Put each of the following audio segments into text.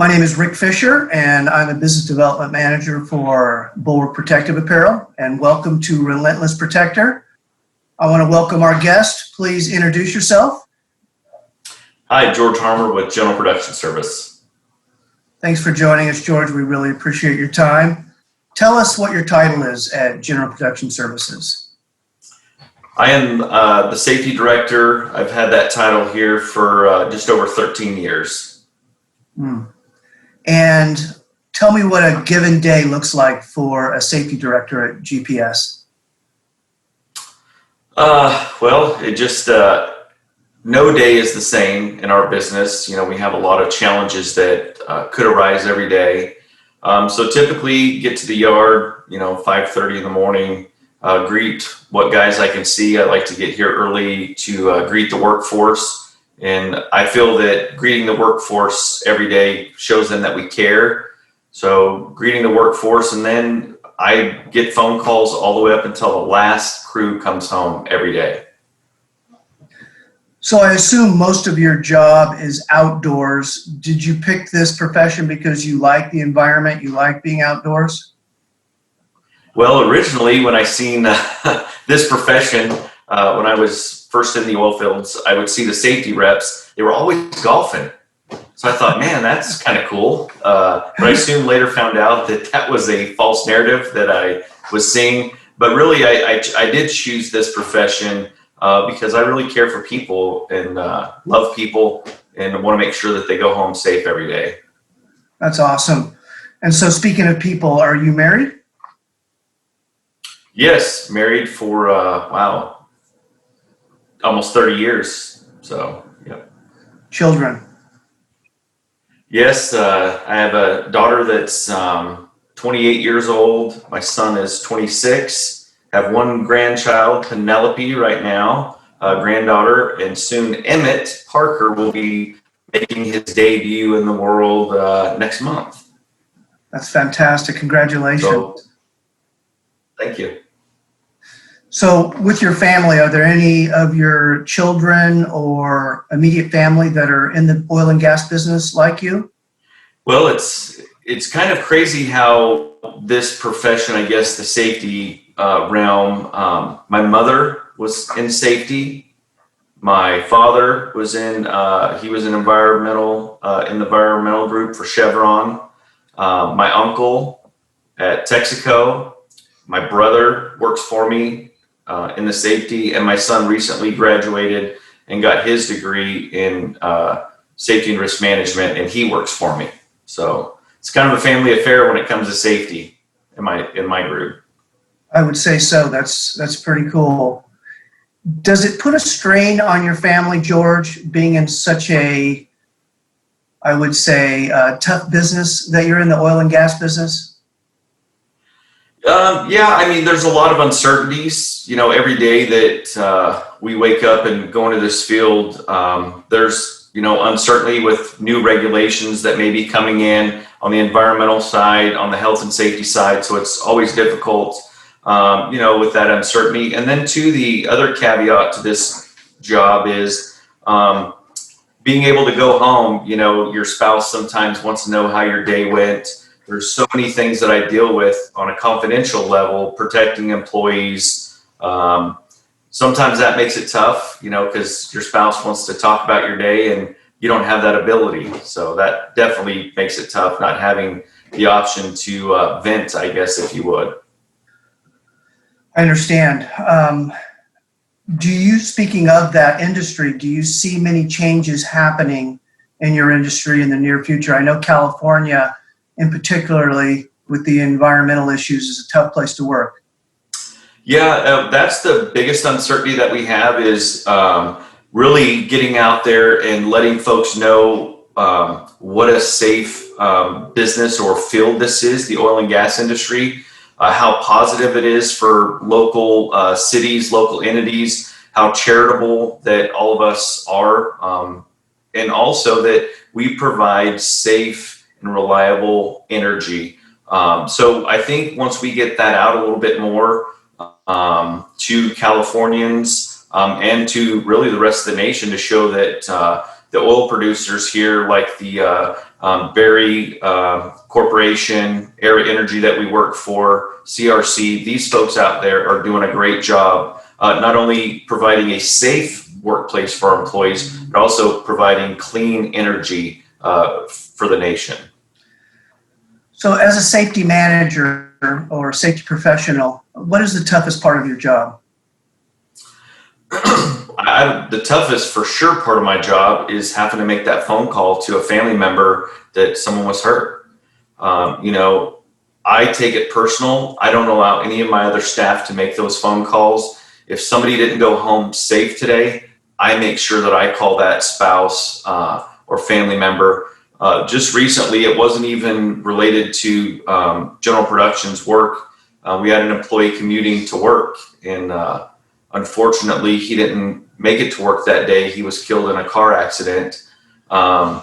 My name is Rick Fisher, and I'm a Business Development Manager for Bulwark Protective Apparel, and welcome to Relentless Protector. I want to welcome our guest. Please introduce yourself. Hi, George Harmer with General Production Service. Thanks for joining us, George. We really appreciate your time. Tell us what your title is at General Production Services. I am the Safety Director. I've had that title here for just over 13 years. And tell me what a given day looks like for a Safety Director at GPS. Well, it just, no day is the same in our business. You know, we have a lot of challenges that could arise every day. So typically get to the yard, 5:30 in the morning, greet what guys I can see. I like to get here early to greet the workforce. And I feel that greeting the workforce every day shows them that we care. So greeting the workforce, and then I get phone calls all the way up until the last crew comes home every day. So I assume most of your job is outdoors. Did you pick this profession because you like the environment, you like being outdoors? Well, originally when I seen this profession, when I was first in the oil fields, I would see the safety reps. They were always golfing. So I thought, man, that's kind of cool. But I soon later found out that that was a false narrative that I was seeing. But really, I did choose this profession because I really care for people and love people and want to make sure that they go home safe every day. That's awesome. And so speaking of people, are you married? Yes, married for, almost 30 years. So, yeah. Children? Yes, I have a daughter that's 28 years old. My son is 26. I have one grandchild, Penelope, right now, granddaughter, and soon Emmett Parker will be making his debut in the world next month. That's fantastic. Congratulations. So, thank you. So with your family, are there any of your children or immediate family that are in the oil and gas business like you? Well, it's kind of crazy how this profession, I guess, the safety realm, my mother was in safety. My father was he was in the environmental group for Chevron. My uncle at Texaco, my brother works for me in the safety, and my son recently graduated and got his degree in safety and risk management, and he works for me. So it's kind of a family affair when it comes to safety in my group. I would say so. That's pretty cool. Does it put a strain on your family, George, being in such a, I would say, tough business that you're in, the oil and gas business? Yeah, I mean, there's a lot of uncertainties, every day that we wake up and go into this field. There's, uncertainty with new regulations that may be coming in on the environmental side, on the health and safety side. So it's always difficult, with that uncertainty. And then the other caveat to this job is being able to go home. Your spouse sometimes wants to know how your day went. There's so many things that I deal with on a confidential level, protecting employees. Sometimes that makes it tough, because your spouse wants to talk about your day and you don't have that ability. So that definitely makes it tough, not having the option to vent, I guess, if you would. I understand. Speaking of that industry, do you see many changes happening in your industry in the near future? I know California, and particularly with the environmental issues, is a tough place to work. Yeah, that's the biggest uncertainty that we have is really getting out there and letting folks know what a safe business or field this is, the oil and gas industry, how positive it is for local cities, local entities, how charitable that all of us are, and also that we provide safe and reliable energy. So I think once we get that out a little bit more to Californians and to really the rest of the nation to show that the oil producers here, like the Berry Corporation, Air Energy that we work for, CRC. These folks out there are doing a great job, not only providing a safe workplace for our employees, but also providing clean energy for the nation. So as a safety manager or safety professional, what is the toughest part of your job? The toughest for sure part of my job is having to make that phone call to a family member that someone was hurt. I take it personal. I don't allow any of my other staff to make those phone calls. If somebody didn't go home safe today, I make sure that I call that spouse or family member. Just recently, it wasn't even related to general production's work. We had an employee commuting to work, and unfortunately, he didn't make it to work that day. He was killed in a car accident. The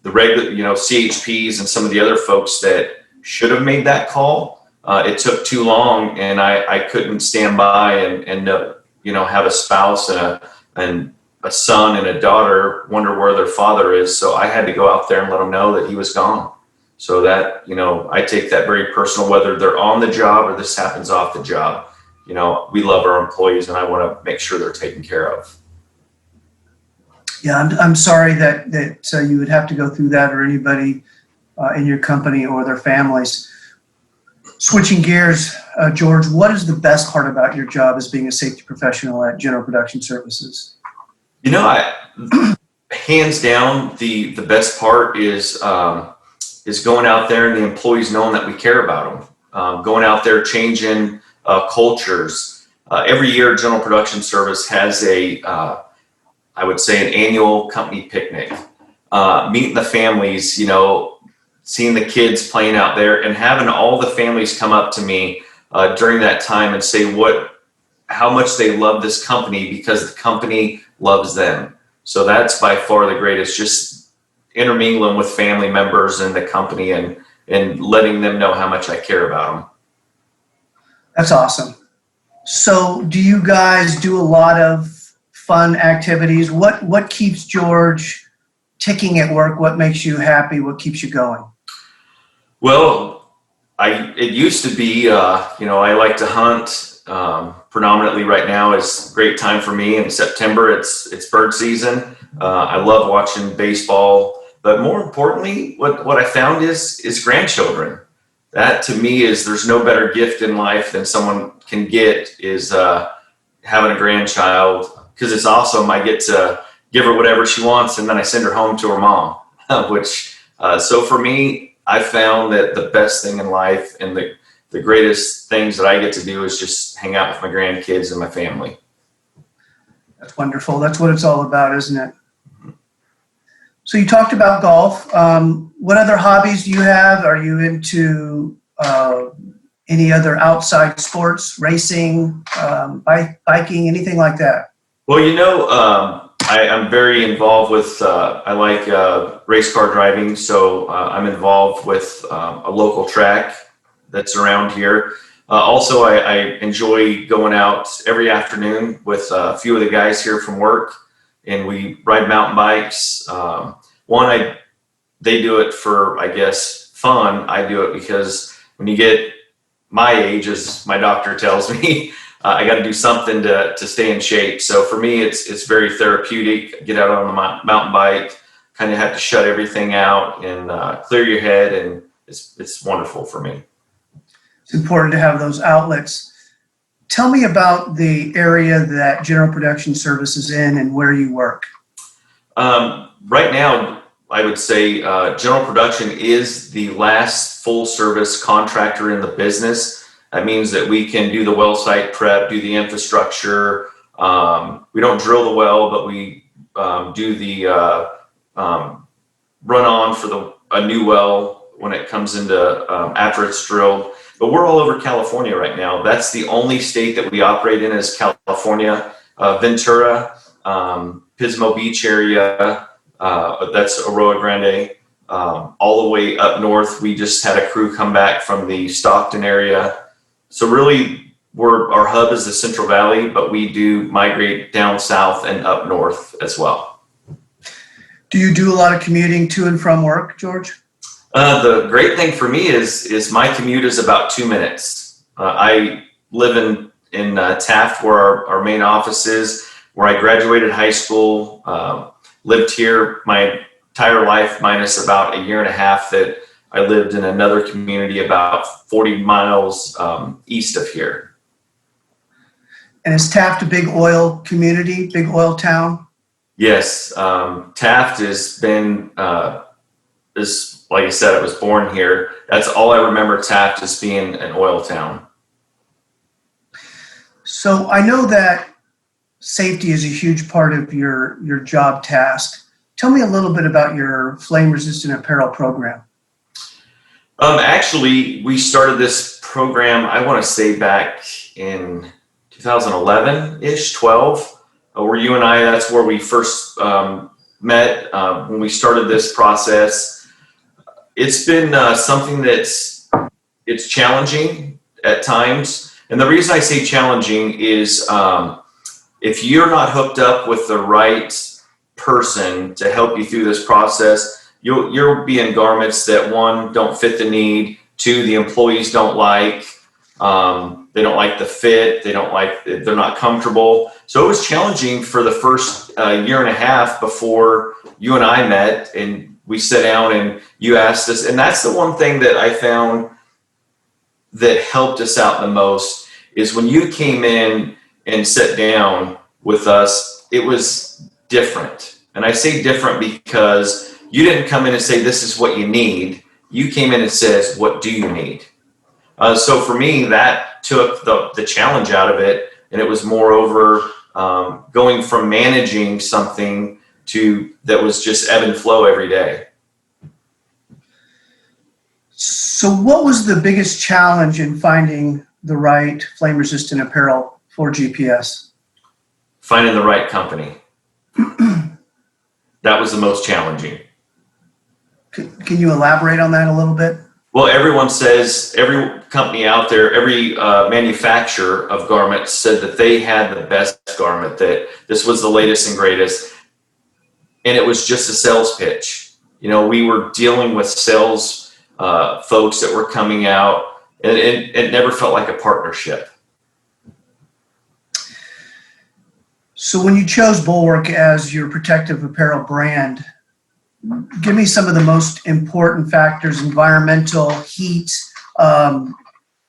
regular, CHPs and some of the other folks that should have made that call, it took too long, and I couldn't stand by and have a spouse and a son and a daughter wonder where their father is. So I had to go out there and let them know that he was gone. So that, I take that very personal, whether they're on the job or this happens off the job. We love our employees, and I want to make sure they're taken care of. Yeah, I'm sorry that you would have to go through that, or anybody in your company or their families. Switching gears, George, what is the best part about your job as being a safety professional at General Production Services? Hands down, the best part is going out there and the employees knowing that we care about them. Going out there, changing cultures. Every year, General Production Service has I would say, an annual company picnic. Meeting the families, seeing the kids playing out there, and having all the families come up to me during that time and say how much they love this company because the company loves them. So that's by far the greatest, just intermingling with family members and the company and letting them know how much I care about them. That's awesome. So do you guys do a lot of fun activities? What keeps George ticking at work? What makes you happy? What keeps you going? Well, it used to be, I like to hunt. Predominantly right now is a great time for me. In September, it's bird season. I love watching baseball, but more importantly, what I found is grandchildren. That to me there's no better gift in life than someone can get is having a grandchild, because it's awesome. I get to give her whatever she wants, and then I send her home to her mom, so for me, I found that the best thing in life and the greatest things that I get to do is just hang out with my grandkids and my family. That's wonderful. That's what it's all about, isn't it? So you talked about golf. What other hobbies do you have? Are you into any other outside sports, racing, biking, anything like that? Well, I'm very involved with, I like race car driving, so I'm involved with a local track that's around here. Also, I enjoy going out every afternoon with a few of the guys here from work, and we ride mountain bikes. They do it for, I guess, fun. I do it because when you get my age, as my doctor tells me, I got to do something to stay in shape. So for me, it's very therapeutic. Get out on the mountain bike, kind of have to shut everything out and clear your head, and it's wonderful for me. It's important to have those outlets. Tell me about the area that General Production Service is in and where you work. Right now, I would say General Production is the last full service contractor in the business. That means that we can do the well site prep, do the infrastructure. We don't drill the well, but we do the run on for a new well when it comes into after it's drilled. But we're all over California right now. That's the only state that we operate in is California. Ventura, Pismo Beach area, that's Arroyo Grande. All the way up north, we just had a crew come back from the Stockton area. So really, our hub is the Central Valley, but we do migrate down south and up north as well. Do you do a lot of commuting to and from work, George? The great thing for me is my commute is about 2 minutes. I live in Taft, where our main office is, where I graduated high school. Lived here my entire life, minus about a year and a half that I lived in another community about 40 miles east of here. And is Taft a big oil community, big oil town? Yes, Taft has been, is like I said, I was born here. That's all I remember Taft as being an oil town. So I know that safety is a huge part of your job task. Tell me a little bit about your flame-resistant apparel program. Actually, we started this program, I want to say back in 2011-ish, 12, where you and I, that's where we first met when we started this process. It's been something it's challenging at times. And the reason I say challenging is if you're not hooked up with the right person to help you through this process, you'll be in garments that, one, don't fit the need, two, the employees don't like, they don't like the fit, they're not comfortable. So it was challenging for the first year and a half before you and I met and we sat down and you asked us. And that's the one thing that I found that helped us out the most is when you came in and sat down with us, it was different. And I say different because you didn't come in and say, this is what you need. You came in and says, what do you need? So for me, that took the challenge out of it. And it was moreover going from managing something to that was just ebb and flow every day. So what was the biggest challenge in finding the right flame-resistant apparel for GPS? Finding the right company. That was the most challenging. Can you elaborate on that a little bit? Well, everyone says, every company out there, every manufacturer of garments said that they had the best garment, that this was the latest and greatest. And it was just a sales pitch. You know, we were dealing with sales folks that were coming out, and it never felt like a partnership. So when you chose Bulwark as your protective apparel brand, give me some of the most important factors: environmental, heat,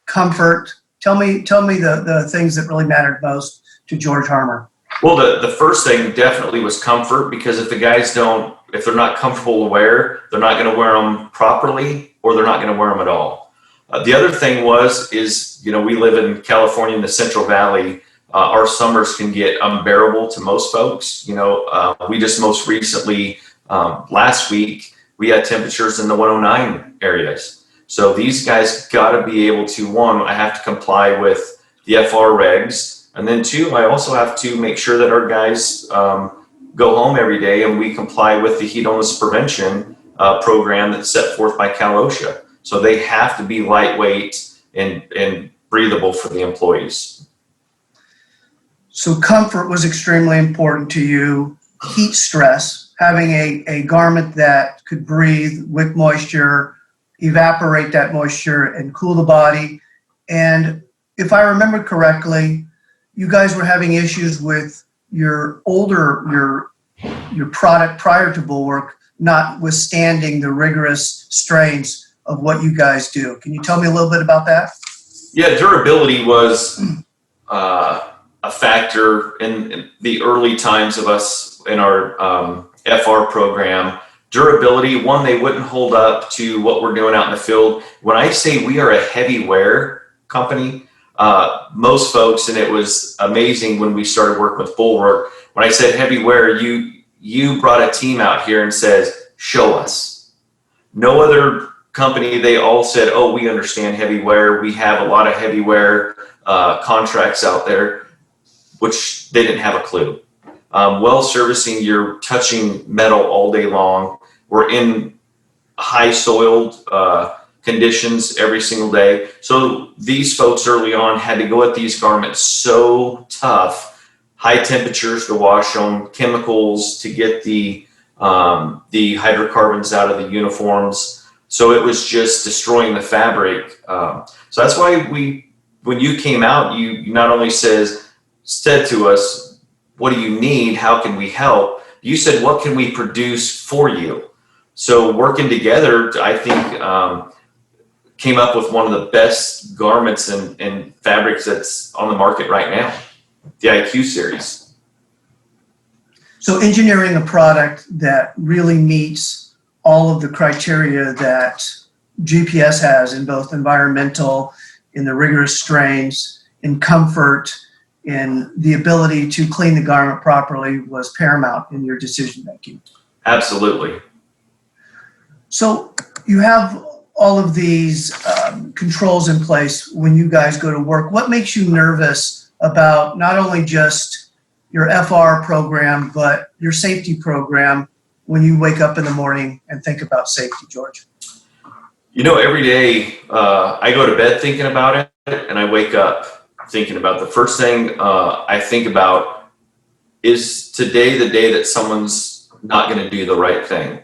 comfort. Tell me the things that really mattered most to George Harmer. Well, the first thing definitely was comfort, because if the guys if they're not comfortable to wear, they're not going to wear them properly, or they're not going to wear them at all. The other thing is, you know, we live in California in the Central Valley. Our summers can get unbearable to most folks. You know, we just most recently, last week, we had temperatures in the 109 areas. So these guys got to be able to, one, I have to comply with the FR regs. And then two, I also have to make sure that our guys go home every day and we comply with the heat illness prevention program that's set forth by Cal OSHA. So they have to be lightweight and breathable for the employees. So comfort was extremely important to you. Heat stress, having a garment that could breathe, wick moisture, evaporate that moisture, and cool the body. And if I remember correctly, you guys were having issues with your product prior to Bulwark not withstanding the rigorous strains of what you guys do. Can you tell me a little bit about that? Yeah, durability was a factor in the early times of us in our FR program. Durability, one, they wouldn't hold up to what we're doing out in the field. When I say we are a heavy wear company, most folks, and it was amazing when we started working with Bulwark, when I said heavy wear, you brought a team out here and says, show us. No other company, they all said, oh, we understand heavy wear. We have a lot of heavy wear contracts out there, which they didn't have a clue. Well servicing, you're touching metal all day long. We're in high soiled conditions every single day. So these folks early on had to go at these garments so tough, high temperatures to wash them, chemicals to get the hydrocarbons out of the uniforms. So it was just destroying the fabric. So that's why when you came out, you not only said to us, what do you need? How can we help? You said, what can we produce for you? So working together, I think, came up with one of the best garments and fabrics that's on the market right now, the IQ series. So engineering a product that really meets all of the criteria that GPS has in both environmental, in the rigorous strains, in comfort, in the ability to clean the garment properly was paramount in your decision making. Absolutely. So you have all of these controls in place when you guys go to work. What makes you nervous about not only just your FR program, but your safety program when you wake up in the morning and think about safety, George? Every day I go to bed thinking about it, and I wake up thinking about the first thing I think about is today the day that someone's not going to do the right thing.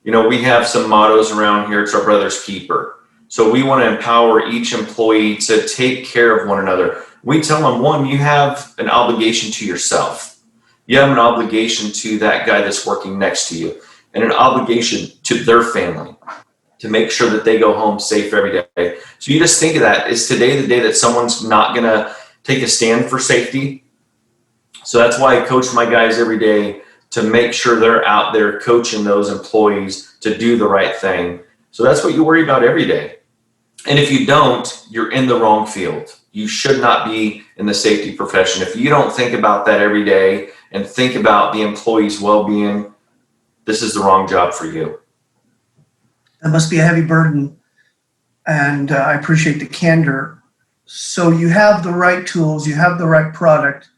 We have some mottos around here. It's our brother's keeper. So we want to empower each employee to take care of one another. We tell them, one, you have an obligation to yourself. You have an obligation to that guy that's working next to you, and an obligation to their family to make sure that they go home safe every day. So you just think of that. Is today the day that someone's not going to take a stand for safety? So that's why I coach my guys every day to make sure they're out there coaching those employees to do the right thing. So that's what you worry about every day. And if you don't, you're in the wrong field. You should not be in the safety profession. If you don't think about that every day and think about the employee's well-being, this is the wrong job for you. That must be a heavy burden, and I appreciate the candor. So you have the right tools, you have the right product.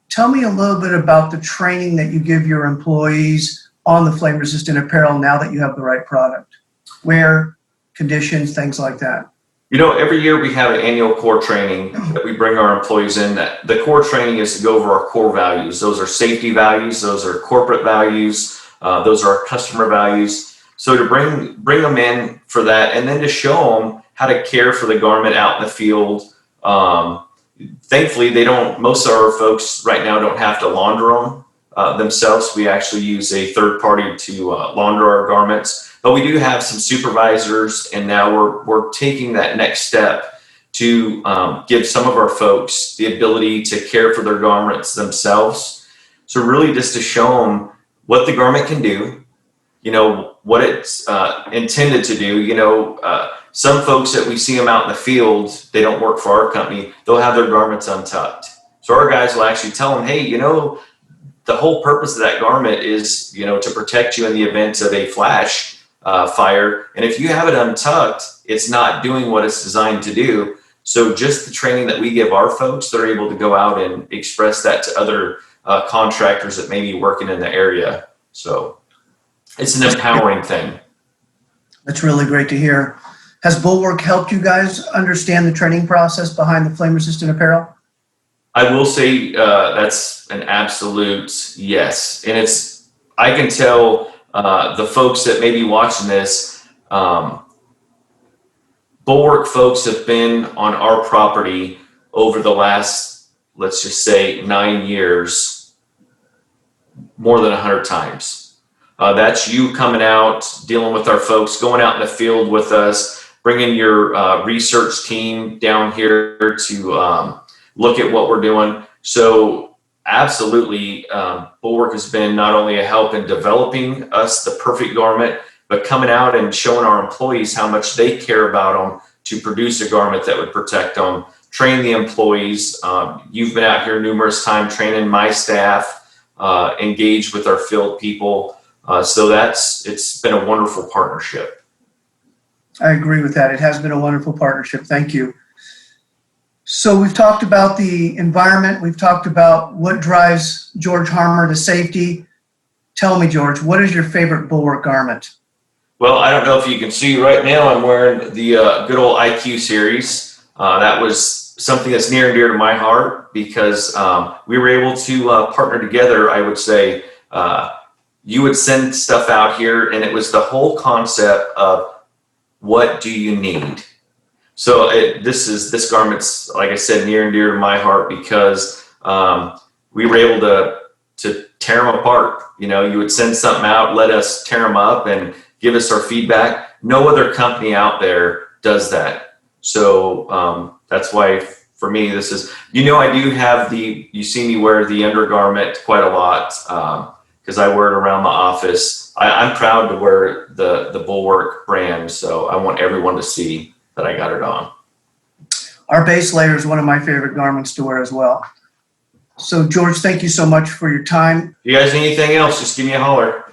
Tell me a little bit about the training that you give your employees on the flame-resistant apparel now that you have the right product. Wear, conditions, things like that. Every year we have an annual core training that we bring our employees in. That the core training is to go over our core values. Those are safety values, those are corporate values, those are our customer values. So to bring them in for that, and then to show them how to care for the garment out in the field. Thankfully, most of our folks right now don't have to launder them themselves. We actually use a third party to launder our garments. But we do have some supervisors, and now we're taking that next step to give some of our folks the ability to care for their garments themselves. So really just to show them what the garment can do, what it's intended to do. Some folks that we see them out in the field, they don't work for our company. They'll have their garments untucked. So our guys will actually tell them, hey, the whole purpose of that garment is, to protect you in the event of a flash fire. And if you have it untucked, it's not doing what it's designed to do. So just the training that we give our folks, they're able to go out and express that to other contractors that may be working in the area. So it's an empowering thing. That's really great to hear. Has Bulwark helped you guys understand the training process behind the flame-resistant apparel? I will say that's an absolute yes. And I can tell the folks that may be watching this, Bulwark folks have been on our property over the last, let's just say, 9 years, more than 100 times. That's you coming out, dealing with our folks, going out in the field with us, bringing your research team down here to look at what we're doing. So absolutely, Bulwark has been not only a help in developing us the perfect garment, but coming out and showing our employees how much they care about them to produce a garment that would protect them, train the employees. You've been out here numerous times training my staff, engaged with our field people. So it's been a wonderful partnership. I agree with that. It has been a wonderful partnership. Thank you. So we've talked about the environment. We've talked about what drives George Harmer to safety. Tell me, George, what is your favorite Bulwark garment? Well, I don't know if you can see right now, I'm wearing the good old IQ series. That was something that's near and dear to my heart because we were able to partner together. I would say you would send stuff out here, and it was the whole concept of what do you need? So this garment's, like I said, near and dear to my heart because we were able to tear them apart. You know, you would send something out, let us tear them up and give us our feedback. No other company out there does that. So that's why for me, this is, you know, I do have you see me wear the undergarment quite a lot because I wear it around the office. I'm proud to wear the Bulwark brand. So I want everyone to see that I got it on. Our base layer is one of my favorite garments to wear as well. So George, thank you so much for your time. If you guys need anything else, just give me a holler.